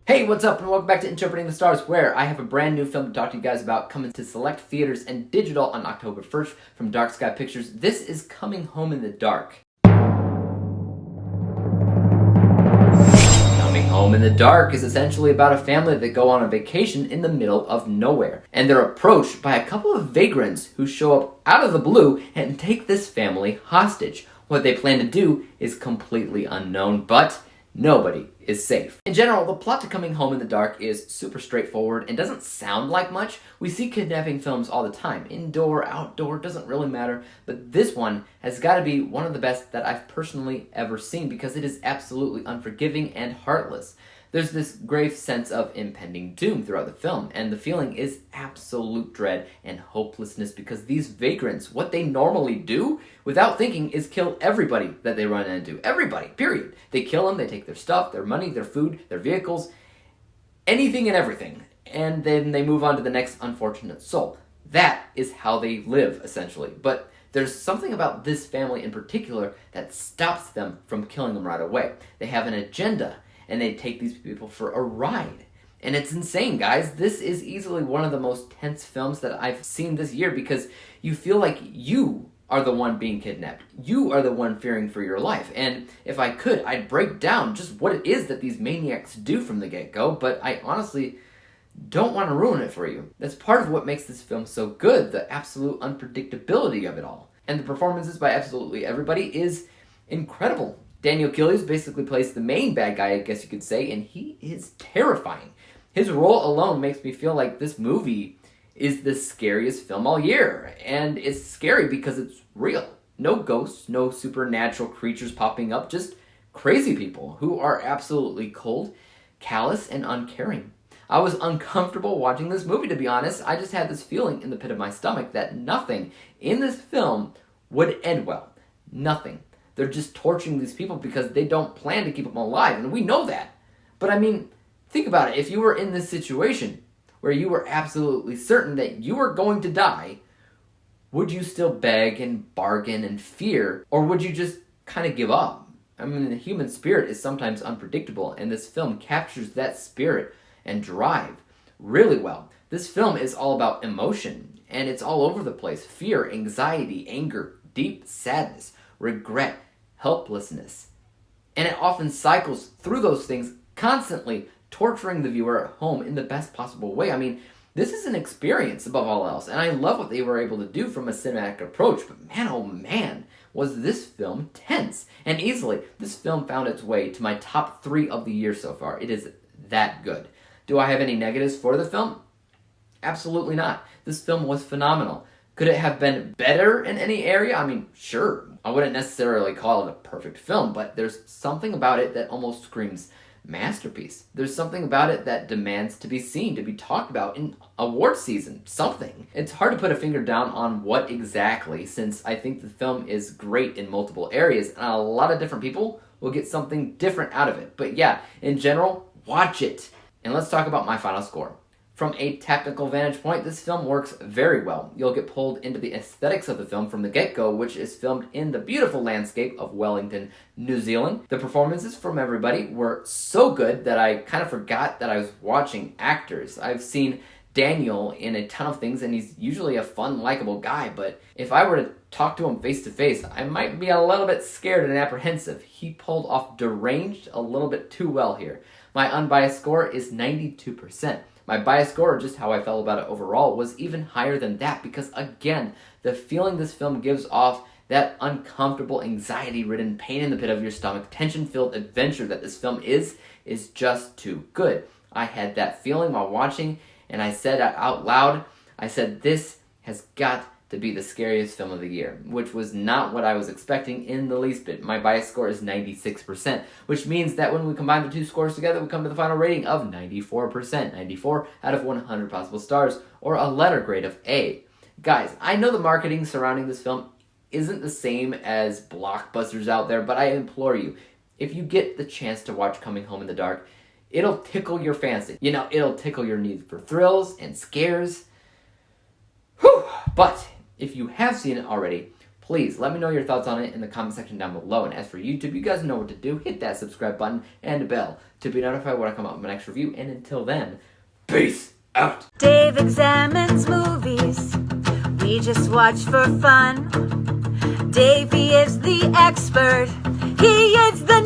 Hey, what's up, and welcome back to Interpreting the Stars, where I have a brand new film to talk to you guys about coming to select theaters and digital on October 1st from Dark Sky Pictures. This is Coming Home in the Dark. Coming Home in the Dark is essentially about a family that go on a vacation in the middle of nowhere, and they're approached by a couple of vagrants who show up out of the blue and take this family hostage. What they plan to do is completely unknown, but nobody is safe. In general, the plot to Coming Home in the Dark is super straightforward and doesn't sound like much. We see kidnapping films all the time. Indoor, outdoor, doesn't really matter. But this one has got to be one of the best that I've personally ever seen because it is absolutely unforgiving and heartless. There's this grave sense of impending doom throughout the film, and the feeling is absolute dread and hopelessness because these vagrants, what they normally do, without thinking, is kill everybody that they run into. Everybody, period. They kill them, they take their stuff, their money, their food, their vehicles, anything and everything, and then they move on to the next unfortunate soul. That is how they live, essentially. But there's something about this family in particular that stops them from killing them right away. They have an agenda, and they take these people for a ride. And it's insane, guys. This is easily one of the most tense films that I've seen this year because you feel like you are the one being kidnapped. You are the one fearing for your life. And if I could, I'd break down just what it is that these maniacs do from the get-go, but I honestly don't want to ruin it for you. That's part of what makes this film so good, the absolute unpredictability of it all. And the performances by absolutely everybody is incredible. Daniel Gillies basically plays the main bad guy, I guess you could say, and he is terrifying. His role alone makes me feel like this movie is the scariest film all year. And it's scary because it's real. No ghosts, no supernatural creatures popping up, just crazy people who are absolutely cold, callous, and uncaring. I was uncomfortable watching this movie, to be honest. I just had this feeling in the pit of my stomach that nothing in this film would end well. Nothing. They're just torturing these people because they don't plan to keep them alive, and we know that. But I mean, think about it. If you were in this situation where you were absolutely certain that you were going to die, would you still beg and bargain and fear, or would you just kind of give up? I mean, the human spirit is sometimes unpredictable, and this film captures that spirit and drive really well. This film is all about emotion, and it's all over the place. Fear, anxiety, anger, deep sadness, regret, helplessness. And it often cycles through those things, constantly torturing the viewer at home in the best possible way. I mean, this is an experience above all else, and I love what they were able to do from a cinematic approach, but man, oh man, was this film tense. And easily, this film found its way to my top 3 of the year so far. It is that good. Do I have any negatives for the film? Absolutely not. This film was phenomenal. Could it have been better in any area? I mean, sure. I wouldn't necessarily call it a perfect film, but there's something about it that almost screams masterpiece. There's something about it that demands to be seen, to be talked about in award season. Something. It's hard to put a finger down on what exactly, since I think the film is great in multiple areas, and a lot of different people will get something different out of it. But yeah, in general, watch it. And let's talk about my final score. From a technical vantage point, this film works very well. You'll get pulled into the aesthetics of the film from the get-go, which is filmed in the beautiful landscape of Wellington, New Zealand. The performances from everybody were so good that I kind of forgot that I was watching actors. I've seen Daniel in a ton of things, and he's usually a fun, likable guy, but if I were to talk to him face to face, I might be a little bit scared and apprehensive. He pulled off deranged a little bit too well here. My unbiased score is 92%. My bias score, or just how I felt about it overall, was even higher than that because, again, the feeling this film gives off, that uncomfortable, anxiety-ridden, pain in the pit of your stomach, tension-filled adventure that this film is just too good. I had that feeling while watching, and I said out loud, I said, this has got to be the scariest film of the year, which was not what I was expecting in the least bit. My bias score is 96%, which means that when we combine the two scores together, we come to the final rating of 94%, 94 out of 100 possible stars, or a letter grade of A. Guys, I know the marketing surrounding this film isn't the same as blockbusters out there, but I implore you, if you get the chance to watch Coming Home in the Dark, it'll tickle your fancy. You know, it'll tickle your need for thrills and scares. Whew! But if you have seen it already, Please let me know your thoughts on it in the comment section down below. And as for YouTube, you guys know what to do. Hit that subscribe button and bell to be notified when I come out with my next review. And until then, peace out. Dave examines movies we just watch for fun. Davey is the expert. He is the